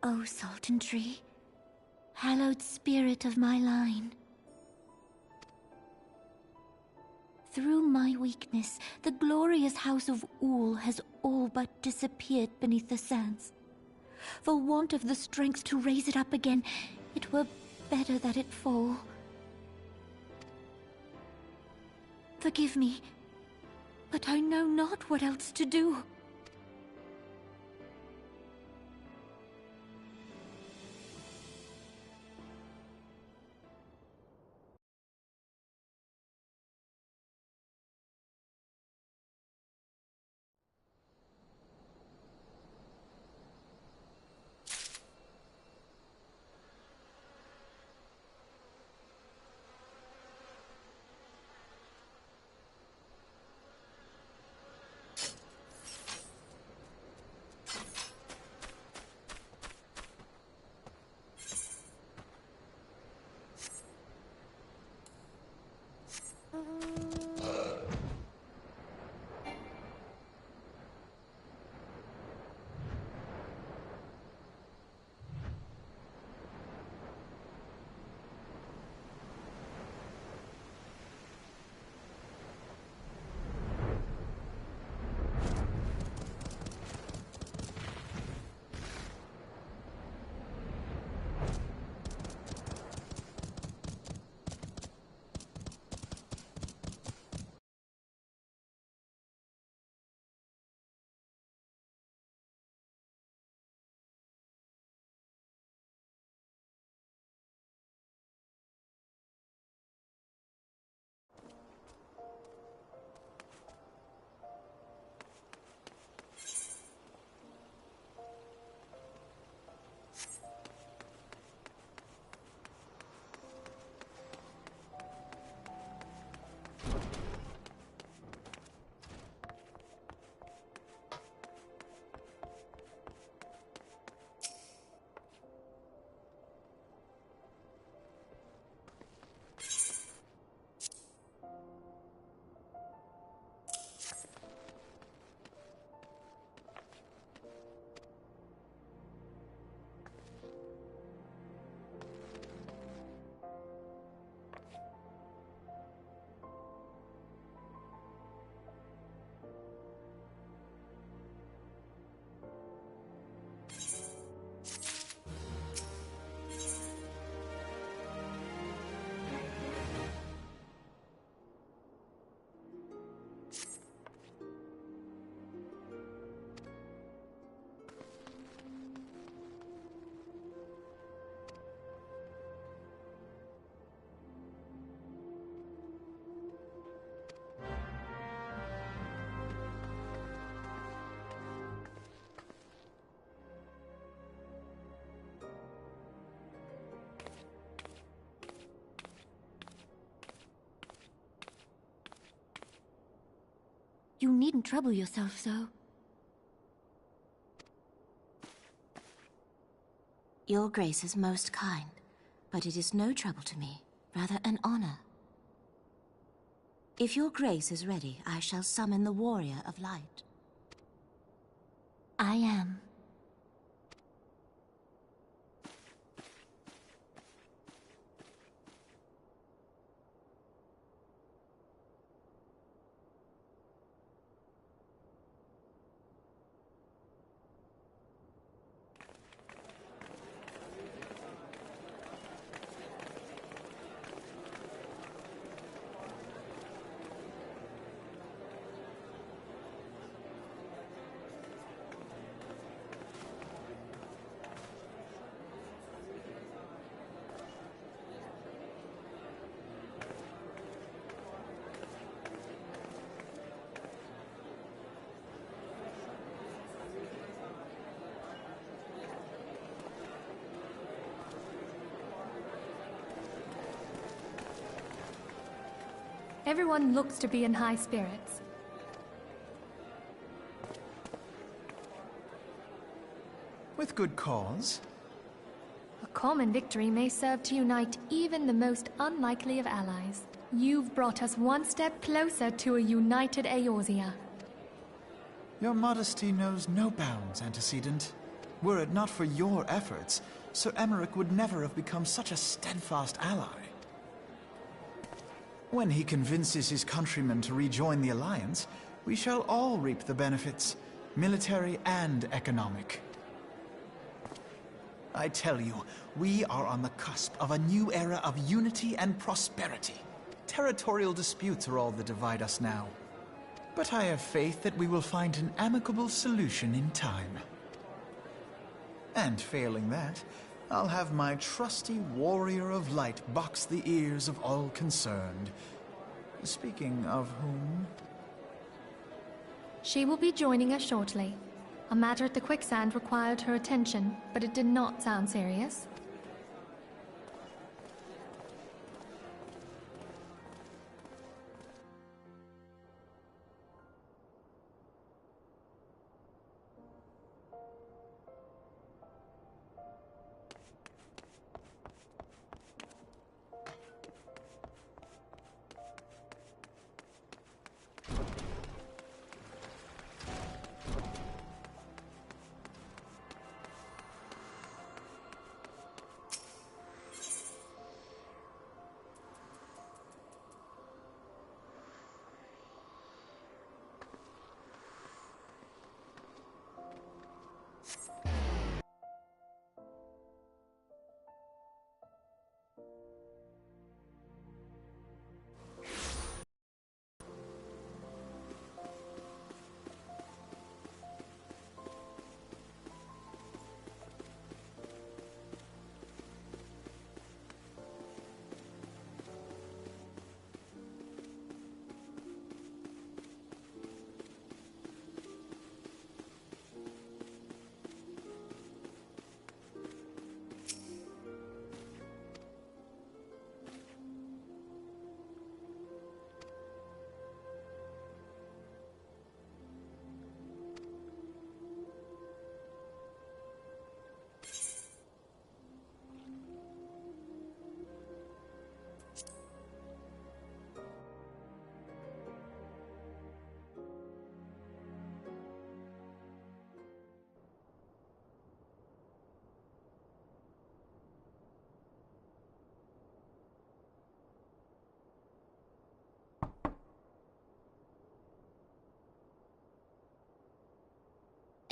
O Sultan Tree, hallowed spirit of my line. Through my weakness, the glorious house of Ul has all but disappeared beneath the sands. For want of the strength to raise it up again, it were better that it fall. Forgive me, but I know not what else to do. You needn't trouble yourself so. Your Grace is most kind, but it is no trouble to me, rather an honor. If your Grace is ready, I shall summon the Warrior of Light. I am. Everyone looks to be in high spirits. With good cause. A common victory may serve to unite even the most unlikely of allies. You've brought us one step closer to a united Eorzea. Your modesty knows no bounds, antecedent. Were it not for your efforts, Sir Emmerich would never have become such a steadfast ally. When he convinces his countrymen to rejoin the Alliance, we shall all reap the benefits, military and economic. I tell you, we are on the cusp of a new era of unity and prosperity. Territorial disputes are all that divide us now. But I have faith that we will find an amicable solution in time. And failing that, I'll have my trusty warrior of light box the ears of all concerned. Speaking of whom... She will be joining us shortly. A matter at the quicksand required her attention, but it did not sound serious.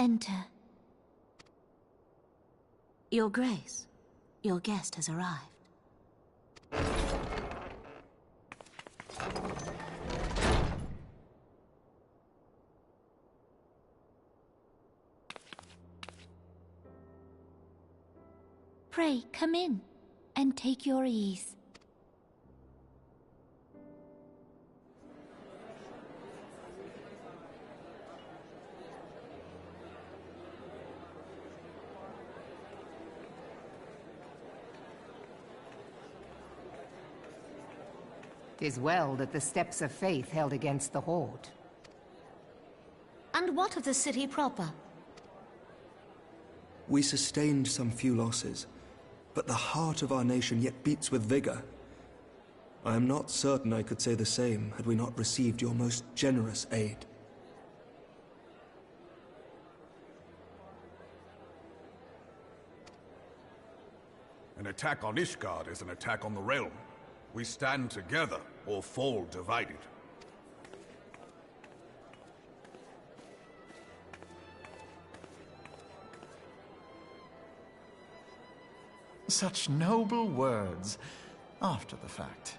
Enter. Your Grace, your guest has arrived. Pray, come in, and take your ease. 'Tis well that the steps of faith held against the Horde. And what of the city proper? We sustained some few losses, but the heart of our nation yet beats with vigor. I am not certain I could say the same had we not received your most generous aid. An attack on Ishgard is an attack on the realm. We stand together or fall divided. Such noble words, after the fact.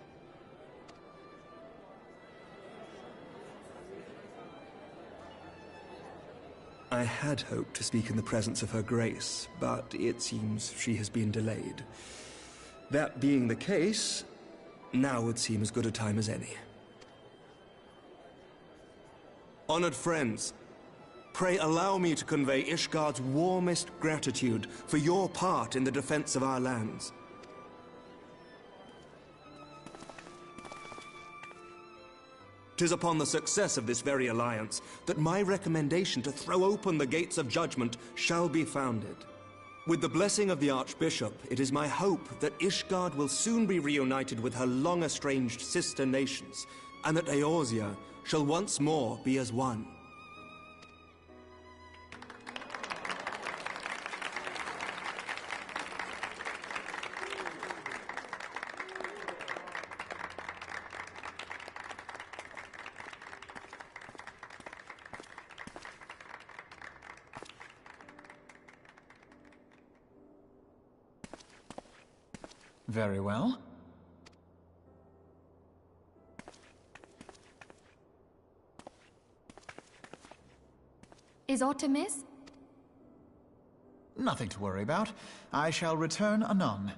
I had hoped to speak in the presence of Her Grace, but it seems she has been delayed. That being the case, now would seem as good a time as any. Honored friends, pray allow me to convey Ishgard's warmest gratitude for your part in the defense of our lands. "'Tis upon the success of this very alliance that my recommendation to throw open the gates of judgment shall be founded. With the blessing of the Archbishop, it is my hope that Ishgard will soon be reunited with her long-estranged sister nations, and that Eorzea shall once more be as one." Very well. Is aught amiss? Nothing to worry about. I shall return anon.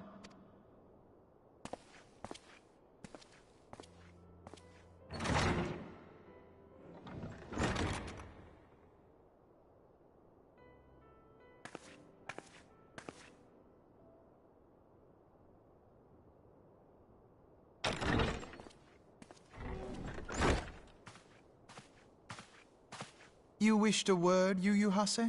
You wished a word, Yu Hase?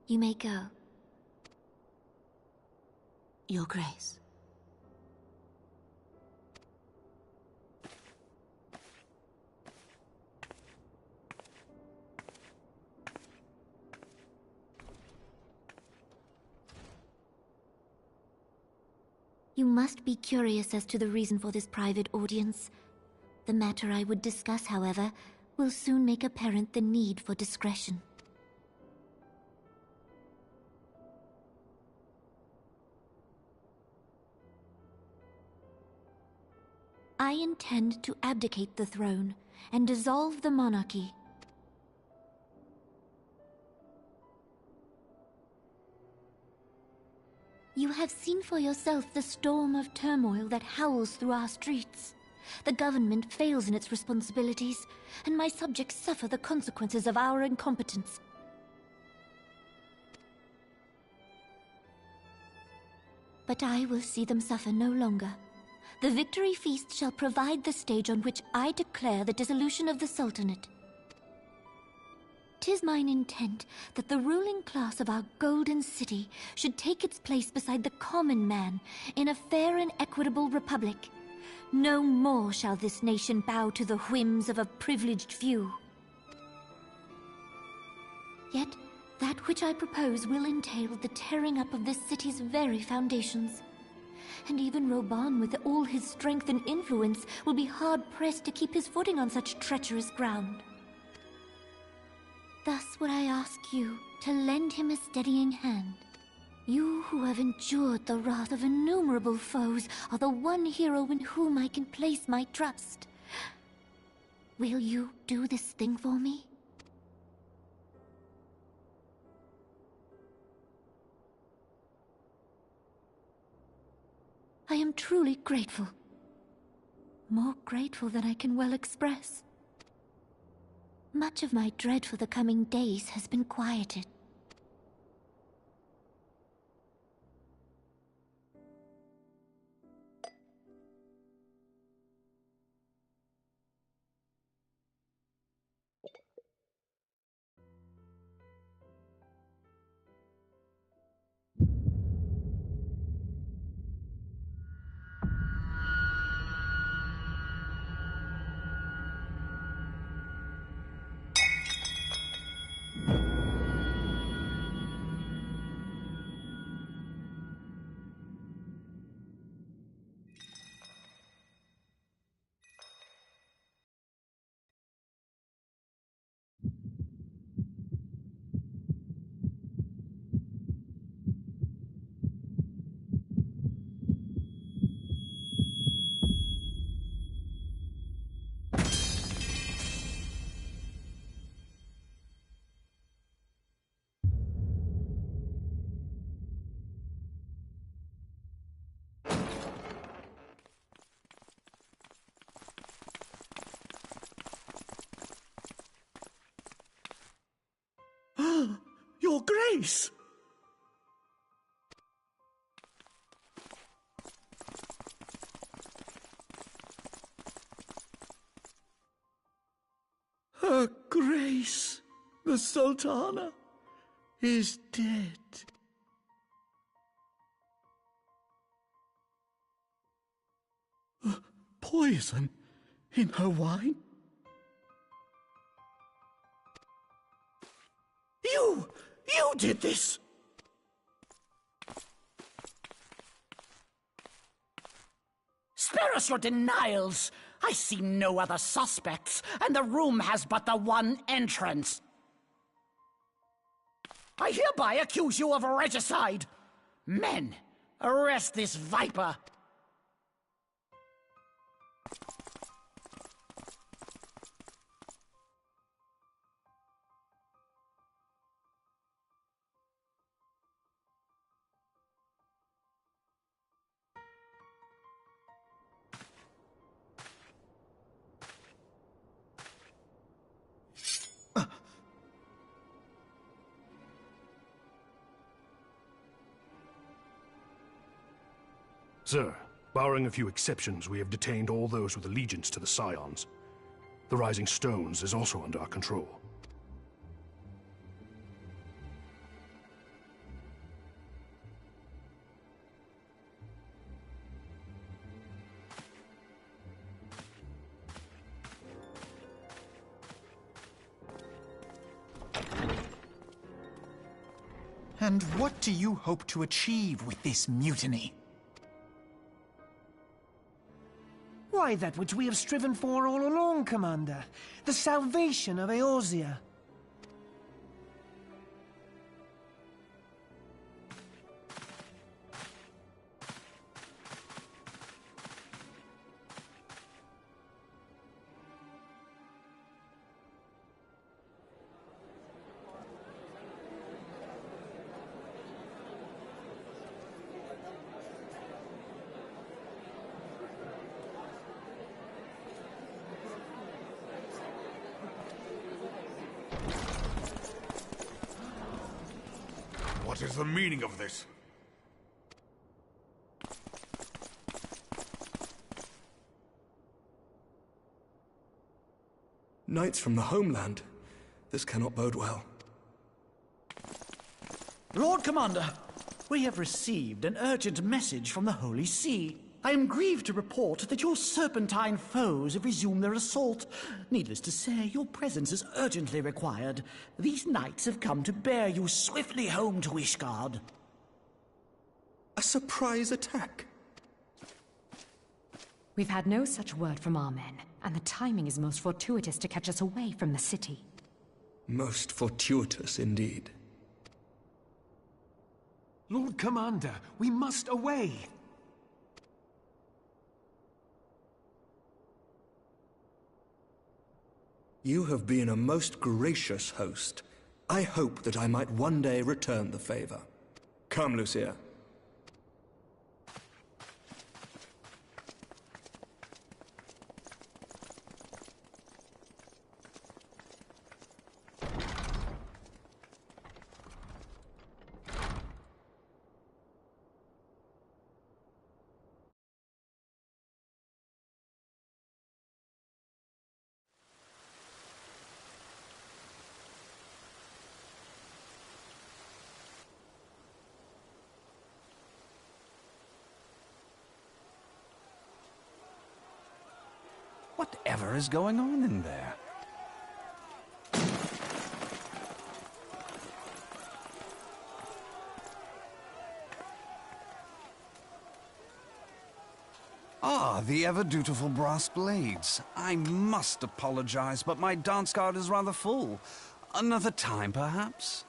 You may go. Your Grace. You must be curious as to the reason for this private audience. The matter I would discuss, however, will soon make apparent the need for discretion. I intend to abdicate the throne and dissolve the monarchy. You have seen for yourself the storm of turmoil that howls through our streets. The government fails in its responsibilities, and my subjects suffer the consequences of our incompetence. But I will see them suffer no longer. The victory feast shall provide the stage on which I declare the dissolution of the Sultanate. 'Tis mine intent that the ruling class of our golden city should take its place beside the common man in a fair and equitable republic. No more shall this nation bow to the whims of a privileged few. Yet, that which I propose will entail the tearing up of this city's very foundations. And even Reborn, with all his strength and influence, will be hard-pressed to keep his footing on such treacherous ground. Thus would I ask you to lend him a steadying hand. You who have endured the wrath of innumerable foes are the one hero in whom I can place my trust. Will you do this thing for me? I am truly grateful. More grateful than I can well express. Much of my dread for the coming days has been quieted. Your Grace! Her Grace, the Sultana, is dead. Poison in her wine? You did this! Spare us your denials! I see no other suspects, and the room has but the one entrance. I hereby accuse you of regicide! Men, arrest this viper! Sir, barring a few exceptions, we have detained all those with allegiance to the Scions. The Rising Stones is also under our control. And what do you hope to achieve with this mutiny? Why, that which we have striven for all along, Commander. The salvation of Eorzea. What is the meaning of this? Knights from the homeland. This cannot bode well. Lord Commander, we have received an urgent message from the Holy See. I am grieved to report that your serpentine foes have resumed their assault. Needless to say, your presence is urgently required. These knights have come to bear you swiftly home to Ishgard. A surprise attack? We've had no such word from our men, and the timing is most fortuitous to catch us away from the city. Most fortuitous indeed. Lord Commander, we must away! You have been a most gracious host. I hope that I might one day return the favor. Come, Lucia. Whatever is going on in there? Ah, the ever-dutiful brass blades. I must apologize, but my dance card is rather full. Another time, perhaps?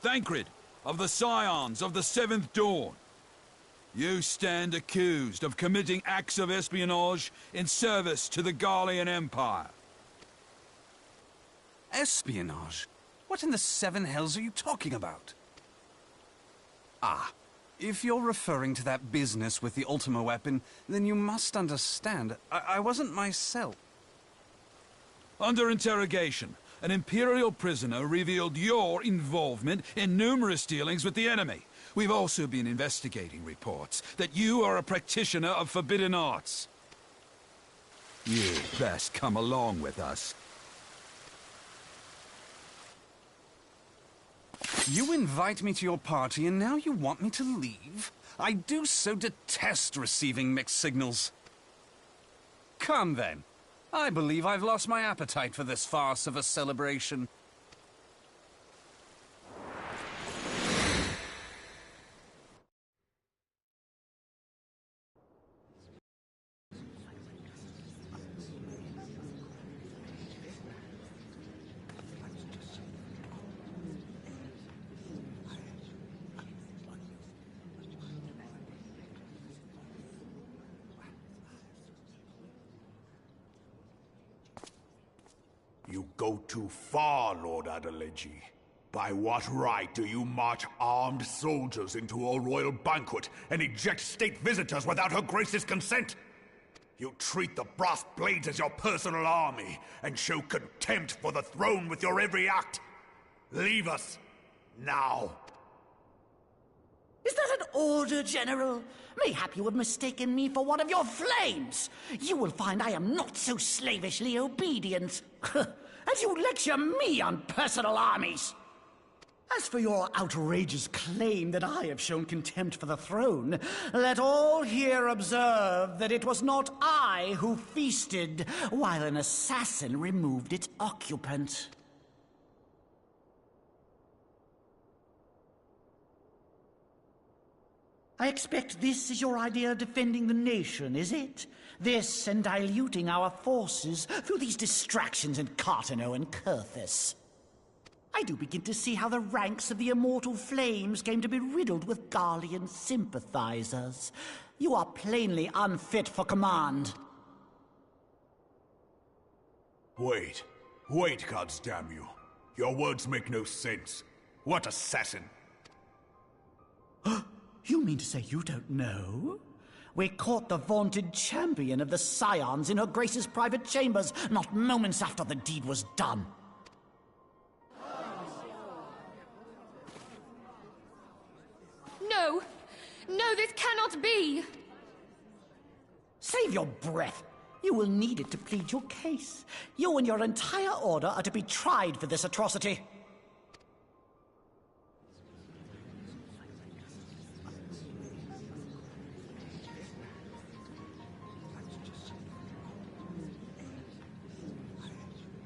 Thancred, of the Scions of the Seventh Dawn. You stand accused of committing acts of espionage in service to the Garlean Empire. Espionage? What in the seven hells are you talking about? Ah, if you're referring to that business with the Ultima weapon, then you must understand, I wasn't myself. Under interrogation, an Imperial prisoner revealed your involvement in numerous dealings with the enemy. We've also been investigating reports that you are a practitioner of forbidden arts. You'd best come along with us. You invite me to your party and now you want me to leave? I do so detest receiving mixed signals. Come then. I believe I've lost my appetite for this farce of a celebration. go too far, Lord Adeleji. By what right do you march armed soldiers into a royal banquet and eject state visitors without Her Grace's consent? You treat the brass blades as your personal army, and show contempt for the throne with your every act. Leave us, now. Is that an order, General? Mayhap you have mistaken me for one of your flames. You will find I am not so slavishly obedient. As you lecture me on personal armies. As for your outrageous claim that I have shown contempt for the throne, let all here observe that it was not I who feasted while an assassin removed its occupant. I expect this is your idea of defending the nation, is it? This and diluting our forces through these distractions in Cartano and Kurthis. I do begin to see how the ranks of the Immortal Flames came to be riddled with Garlean sympathizers. You are plainly unfit for command. Wait, goddamn you. Your words make no sense. What assassin? You mean to say you don't know? We caught the vaunted champion of the Scions in Her Grace's private chambers, not moments after the deed was done. No! No, this cannot be! Save your breath. You will need it to plead your case. You and your entire order are to be tried for this atrocity.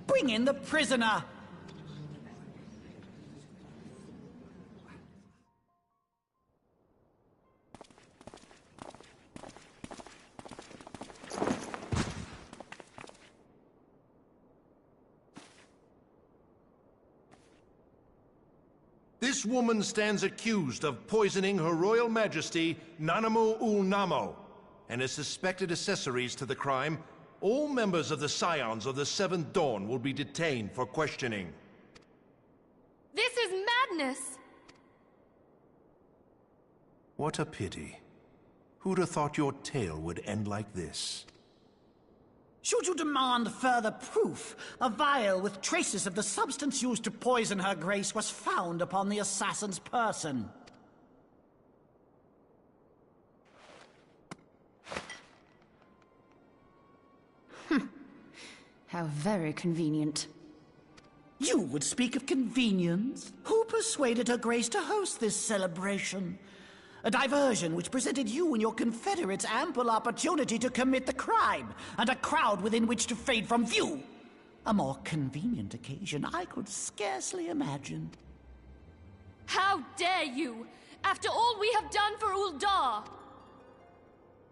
Bring in the prisoner! This woman stands accused of poisoning Her Royal Majesty Nanamu ul Namo, and as suspected accessories to the crime, all members of the Scions of the Seventh Dawn will be detained for questioning. This is madness! What a pity. Who'd have thought your tale would end like this? Should you demand further proof, a vial with traces of the substance used to poison Her Grace was found upon the assassin's person. How very convenient. You would speak of convenience? Who persuaded Her Grace to host this celebration? A diversion which presented you and your confederates ample opportunity to commit the crime, and a crowd within which to fade from view. A more convenient occasion I could scarcely imagine. How dare you! After all we have done for Uldar!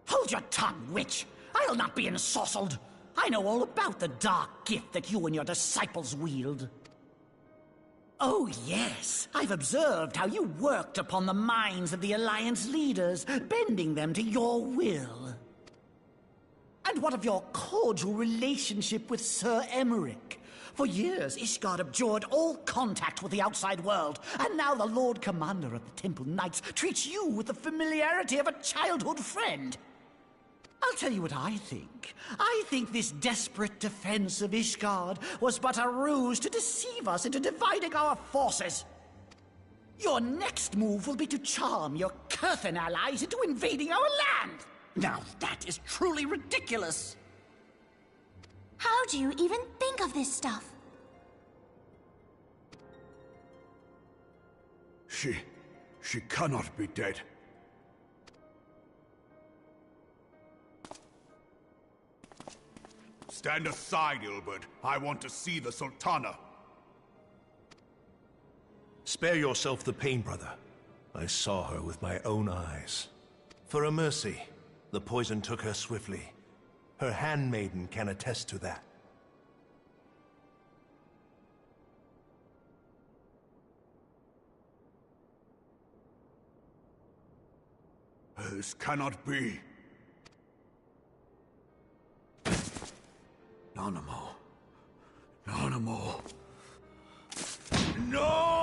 Hold your tongue, witch! I'll not be ensorcelled! I know all about the dark gift that you and your disciples wield. Oh, yes. I've observed how you worked upon the minds of the Alliance leaders, bending them to your will. And what of your cordial relationship with Sir Emmerich? For years, Ishgard abjured all contact with the outside world, and now the Lord Commander of the Temple Knights treats you with the familiarity of a childhood friend. I'll tell you what I think. I think this desperate defense of Ishgard was but a ruse to deceive us into dividing our forces. Your next move will be to charm your Kurthan allies into invading our land. Now that is truly ridiculous. How do you even think of this stuff? She cannot be dead. Stand aside, Ilbert. I want to see the Sultana. Spare yourself the pain, brother. I saw her with my own eyes. For a mercy, the poison took her swiftly. Her handmaiden can attest to that. This cannot be. Nanamo. Nanamo. No!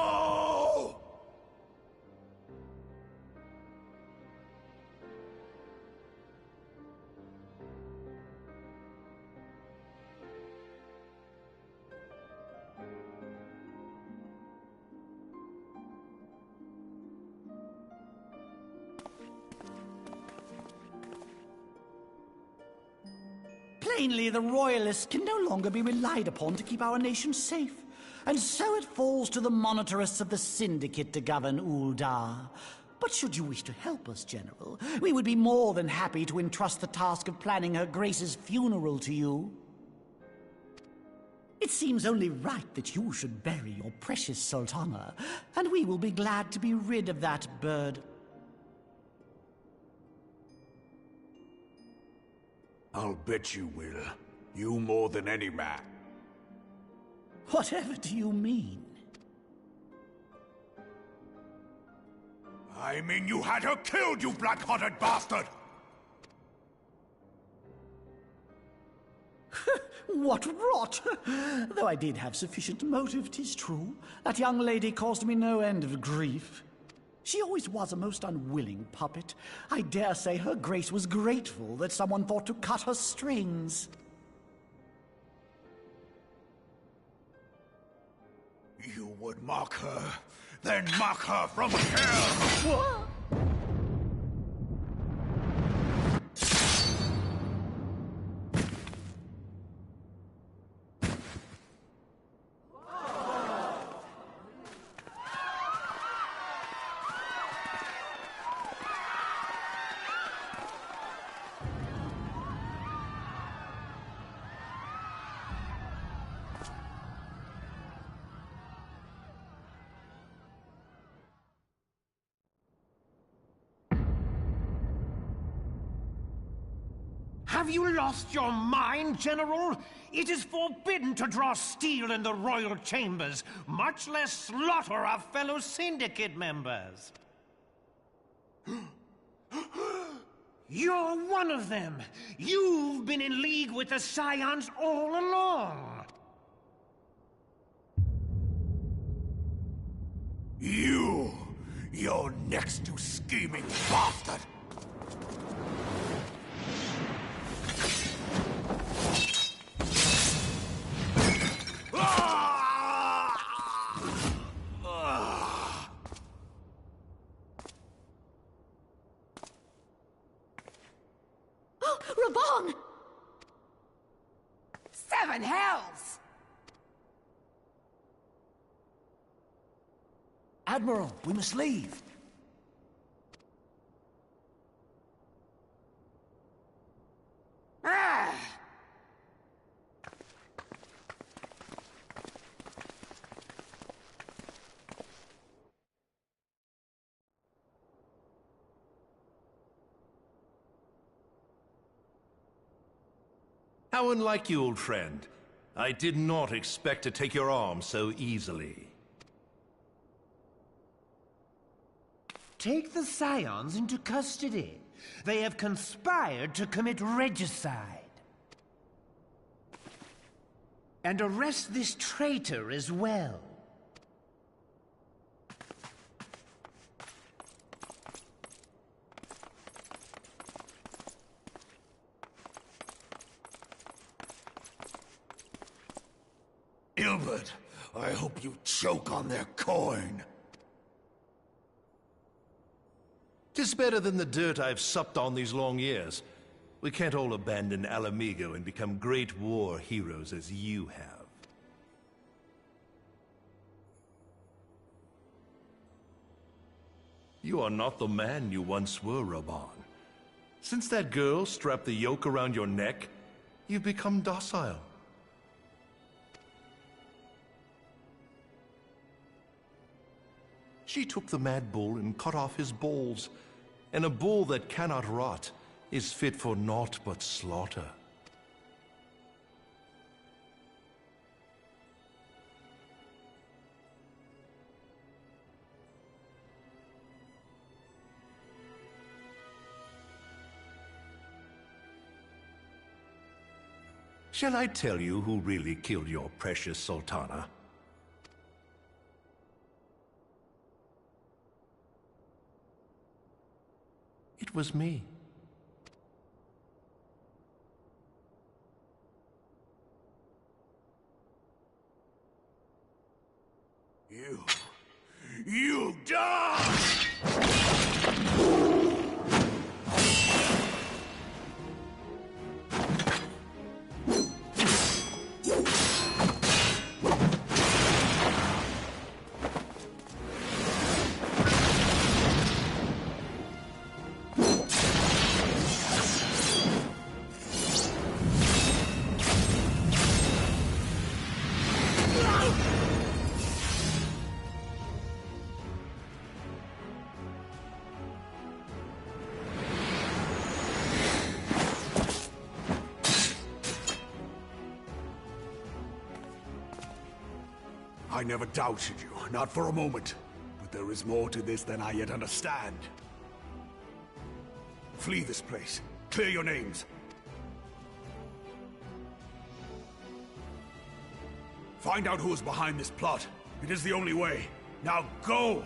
Plainly, the Royalists can no longer be relied upon to keep our nation safe. And so it falls to the monitorists of the Syndicate to govern Uldar. But should you wish to help us, General, we would be more than happy to entrust the task of planning Her Grace's funeral to you. It seems only right that you should bury your precious Sultana, and we will be glad to be rid of that bird. I'll bet you will. You more than any man. Whatever do you mean? I mean you had her killed, you black-hearted bastard! What rot! Though I did have sufficient motive, 'tis true. That young lady caused me no end of grief. She always was a most unwilling puppet. I dare say Her Grace was grateful that someone thought to cut her strings. You would mock her, then mock her from hell! What? Have you lost your mind, General? It is forbidden to draw steel in the royal chambers, much less slaughter our fellow Syndicate members. You're one of them. You've been in league with the Scions all along. You're next to scheming bastard! Reborn! Seven hells! Admiral, we must leave. Ah! How unlike you, old friend. I did not expect to take your arm so easily. Take the Scions into custody. They have conspired to commit regicide. And arrest this traitor as well. Ilbert, I hope you choke on their coin. 'Tis better than the dirt I've supped on these long years. We can't all abandon Alamigo and become great war heroes as you have. You are not the man you once were, Reborn. Since that girl strapped the yoke around your neck, you've become docile. She took the mad bull and cut off his balls, and a bull that cannot rot is fit for naught but slaughter. Shall I tell you who really killed your precious Sultana? It was me. You die! I never doubted you, not for a moment. But there is more to this than I yet understand. Flee this place. Clear your names. Find out who is behind this plot. It is the only way. Now go!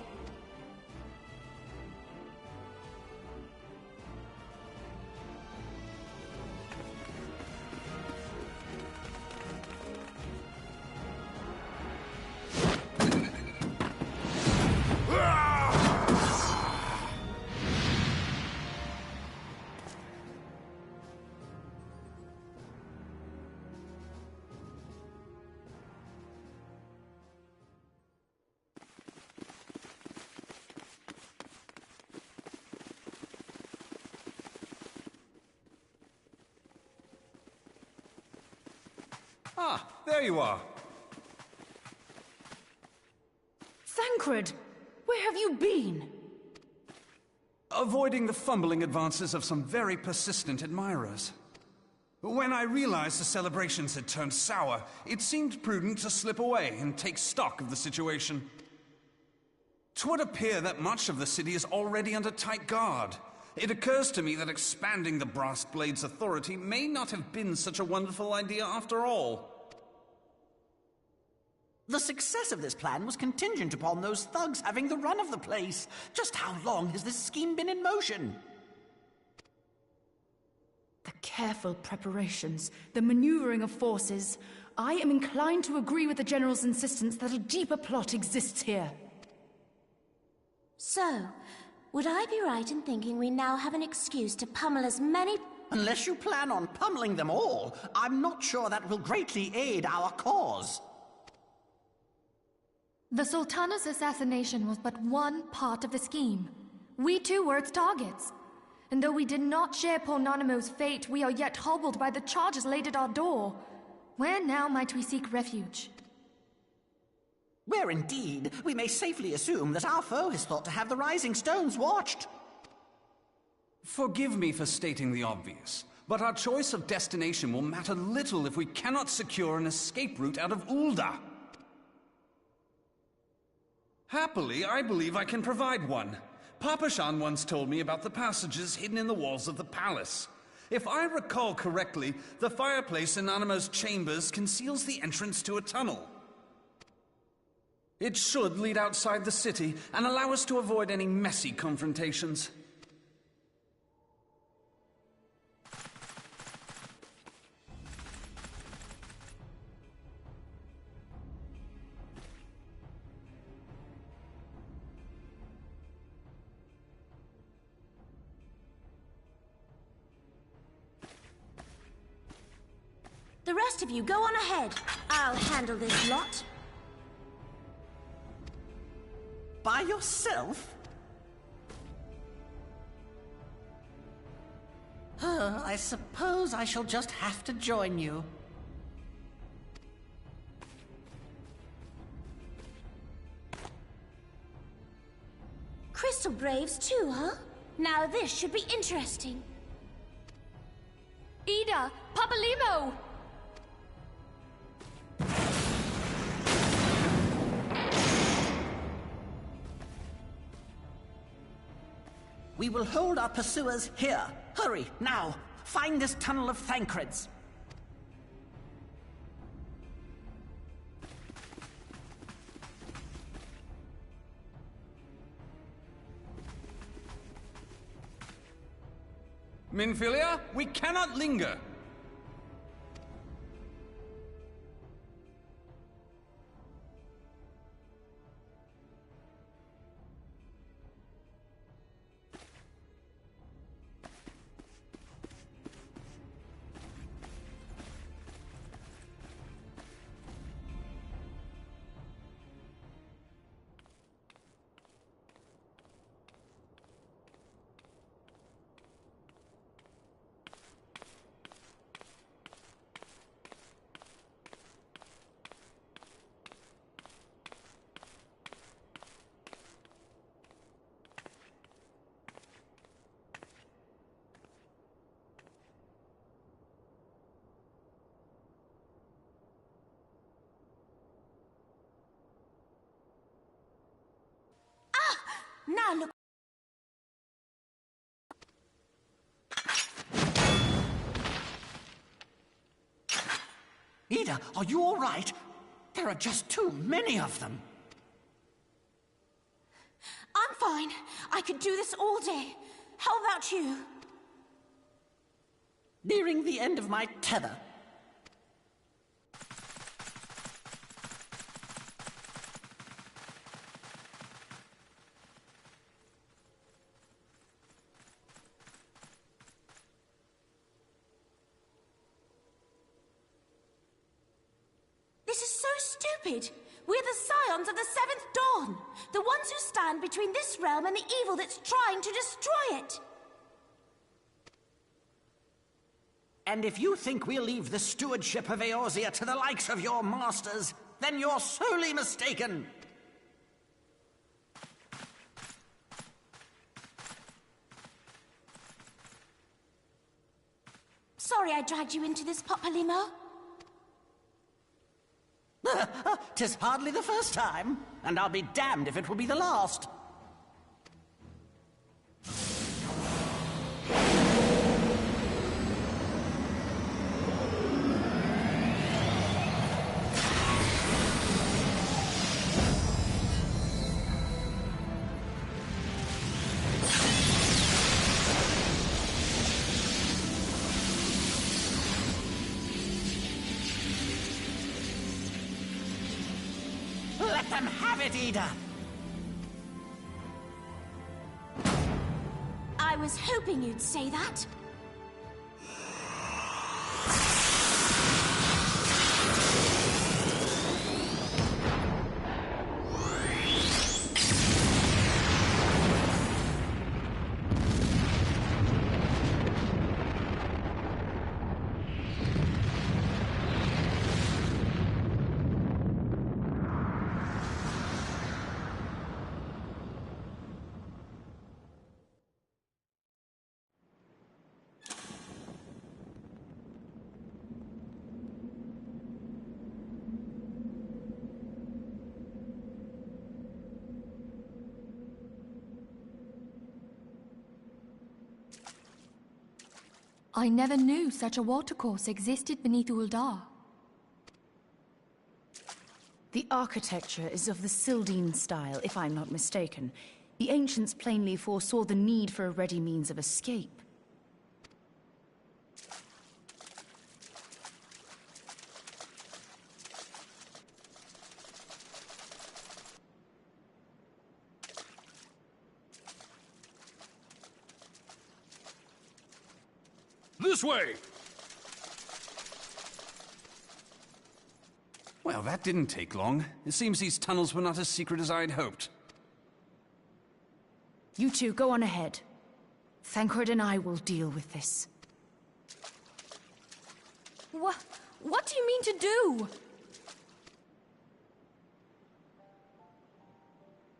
Ah, there you are. Thancred! Where have you been? Avoiding the fumbling advances of some very persistent admirers. When I realized the celebrations had turned sour, it seemed prudent to slip away and take stock of the situation. 'Twould appear that much of the city is already under tight guard. It occurs to me that expanding the Brass Blade's authority may not have been such a wonderful idea after all. The success of this plan was contingent upon those thugs having the run of the place. Just how long has this scheme been in motion? The careful preparations, the maneuvering of forces. I am inclined to agree with the General's insistence that a deeper plot exists here. So, would I be right in thinking we now have an excuse to pummel as many... Unless you plan on pummeling them all, I'm not sure that will greatly aid our cause. The Sultana's assassination was but one part of the scheme. We too were its targets. And though we did not share poor Nanamo's fate, we are yet hobbled by the charges laid at our door. Where now might we seek refuge? Where indeed, we may safely assume that our foe has thought to have the Rising Stones watched. Forgive me for stating the obvious, but our choice of destination will matter little if we cannot secure an escape route out of Ul'dah. Happily, I believe I can provide one. Papa Shan once told me about the passages hidden in the walls of the palace. If I recall correctly, the fireplace in Nanamo's chambers conceals the entrance to a tunnel. It should lead outside the city and allow us to avoid any messy confrontations. The rest of you, go on ahead. I'll handle this lot. By yourself? I suppose I shall just have to join you. Crystal Braves too, huh? Now this should be interesting. Ida! Papalimo! We will hold our pursuers here. Hurry, now! Find this tunnel of Thancred's. Minfilia, we cannot linger! Now look. Ida, are you all right? There are just too many of them. I'm fine. I could do this all day. How about you? Nearing the end of my tether. This is so stupid. We're the scions of the Seventh Dawn. The ones who stand between this realm and the evil that's trying to destroy it. And if you think we'll leave the stewardship of Eorzea to the likes of your masters, then you're sorely mistaken. Sorry I dragged you into this, Papalymo. 'Tis hardly the first time, and I'll be damned if it will be the last. Let them have it, Ida! I was hoping you'd say that. I never knew such a watercourse existed beneath Uldar. The architecture is of the Sildine style, if I'm not mistaken. The ancients plainly foresaw the need for a ready means of escape. This way! Well, that didn't take long. It seems these tunnels were not as secret as I'd hoped. You two, go on ahead. Thancred and I will deal with this. What do you mean to do?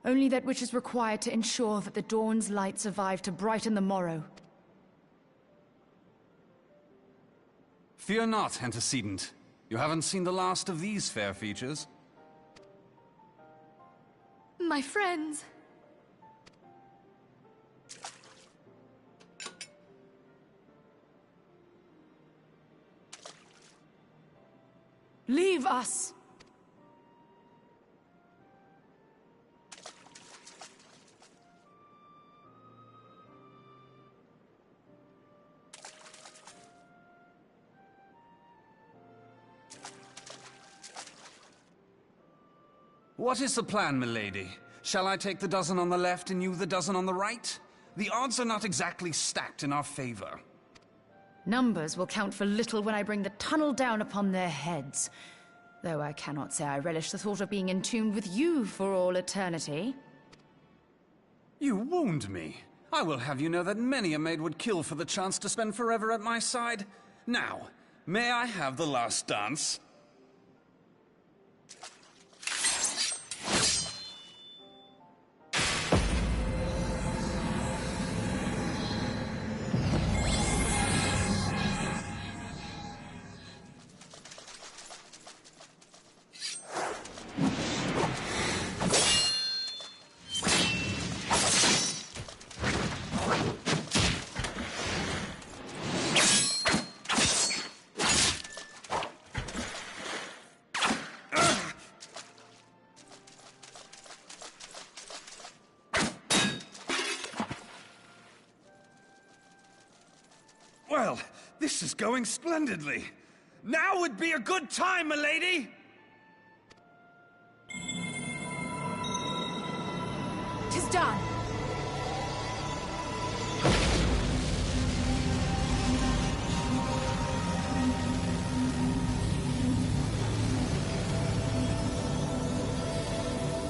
Only that which is required to ensure that the dawn's light survive to brighten the morrow. Fear not, antecedent. You haven't seen the last of these fair features. My friends. Leave us! What is the plan, milady? Shall I take the dozen on the left and you the dozen on the right? The odds are not exactly stacked in our favor. Numbers will count for little when I bring the tunnel down upon their heads. Though I cannot say I relish the thought of being entombed with you for all eternity. You wound me. I will have you know that many a maid would kill for the chance to spend forever at my side. Now, may I have the last dance? Well, this is going splendidly. Now would be a good time, milady! 'Tis done.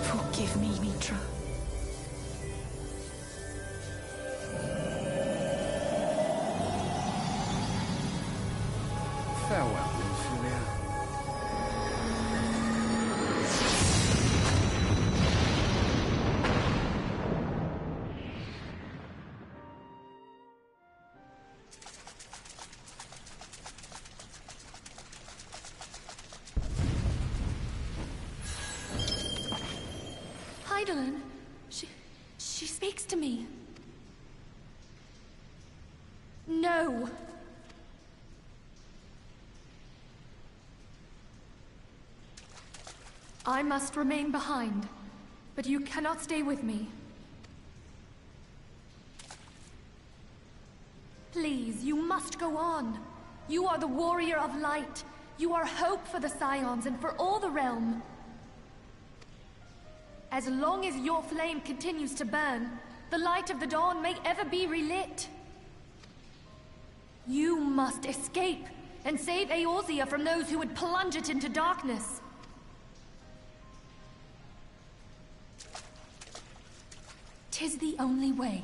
Forgive me, Mitra. Farewell, Ophelia. Heidelin, she speaks to me. No. I must remain behind, but you cannot stay with me. Please, you must go on. You are the warrior of light. You are hope for the Scions and for all the realm. As long as your flame continues to burn, the light of the dawn may ever be relit. You must escape and save Eorzea from those who would plunge it into darkness. Tis the only way.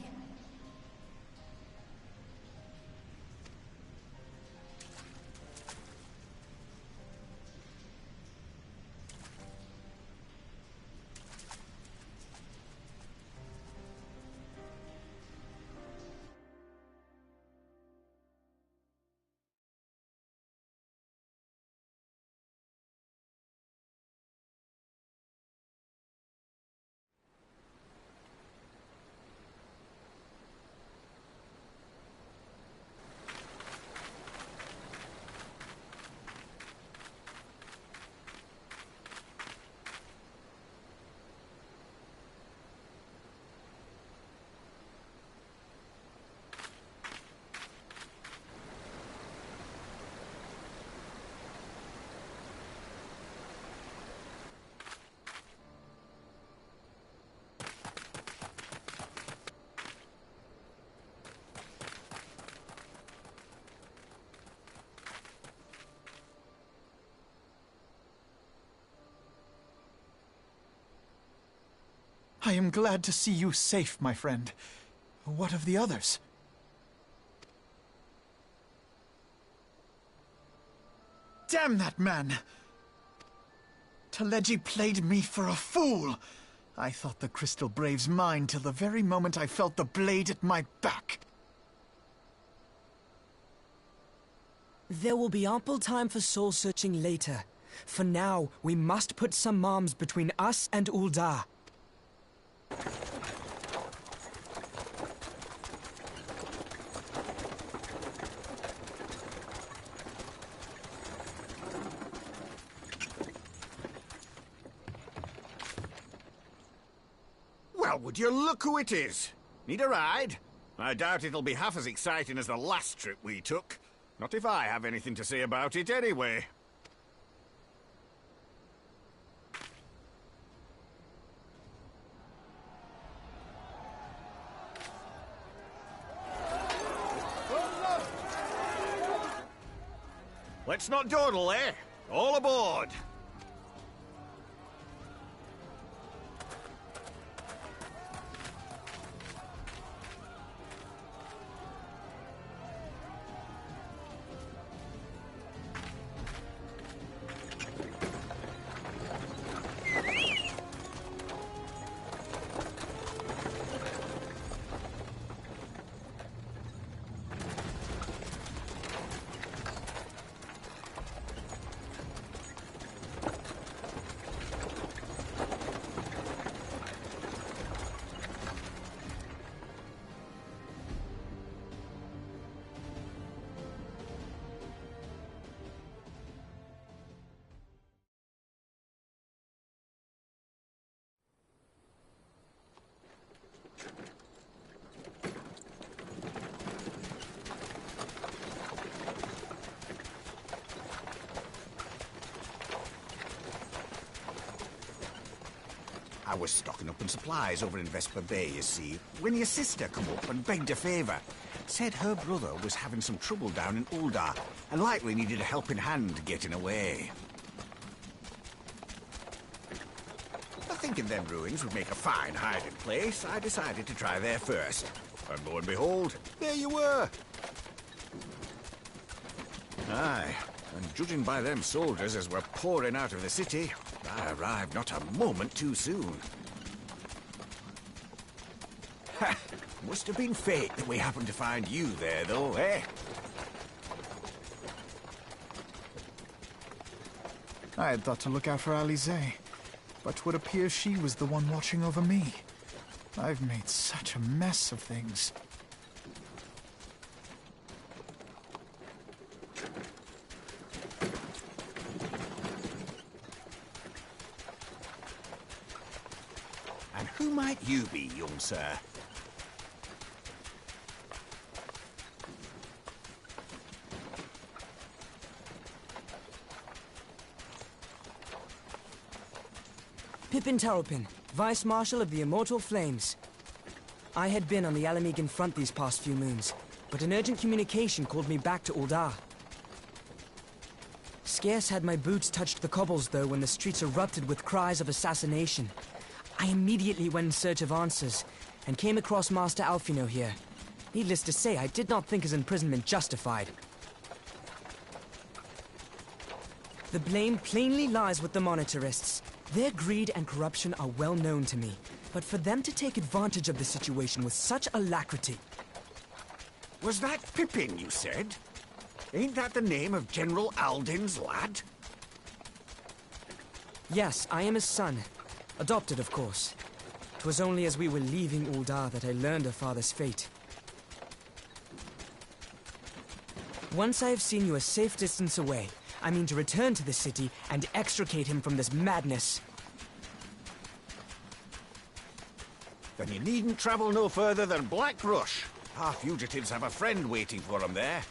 I am glad to see you safe, my friend. What of the others? Damn that man! Teleji played me for a fool! I thought the Crystal Brave's mine till the very moment I felt the blade at my back. There will be ample time for soul-searching later. For now, we must put some arms between us and Ul'dah. Well, would you look who it is? Need a ride? I doubt it'll be half as exciting as the last trip we took. Not if I have anything to say about it anyway. Let's not dawdle, eh? All aboard! I was stocking up on supplies over in Vesper Bay, you see, when your sister come up and begged a favour. Said her brother was having some trouble down in Uldar, and likely needed a helping hand getting away. Thinking them ruins would make a fine hiding place, I decided to try there first. And lo and behold, there you were! Aye, and judging by them soldiers as were pouring out of the city, I arrived not a moment too soon. Ha! Must have been fate that we happened to find you there, though, eh? I had thought to look out for Alize, but would appear she was the one watching over me. I've made such a mess of things. And who might you be, young sir? Pippin Taropin, Vice Marshal of the Immortal Flames. I had been on the Alamegan front these past few moons, but an urgent communication called me back to Uldar. Scarce had my boots touched the cobbles, though, when the streets erupted with cries of assassination. I immediately went in search of answers, and came across Master Alfino here. Needless to say, I did not think his imprisonment justified. The blame plainly lies with the Monitarists. Their greed and corruption are well known to me, but for them to take advantage of the situation with such alacrity... Was that Pippin, you said? Ain't that the name of General Aldin's lad? Yes, I am his son. Adopted, of course. 'Twas only as we were leaving Uldar that I learned of father's fate. Once I have seen you a safe distance away, I mean to return to the city and extricate him from this madness. Then you needn't travel no further than Black Rush. Our fugitives have a friend waiting for them there.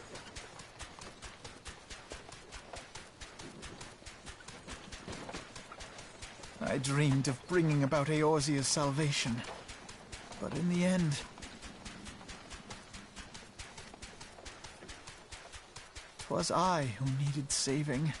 I dreamed of bringing about Eorzea's salvation, but in the end... 'twas I who needed saving.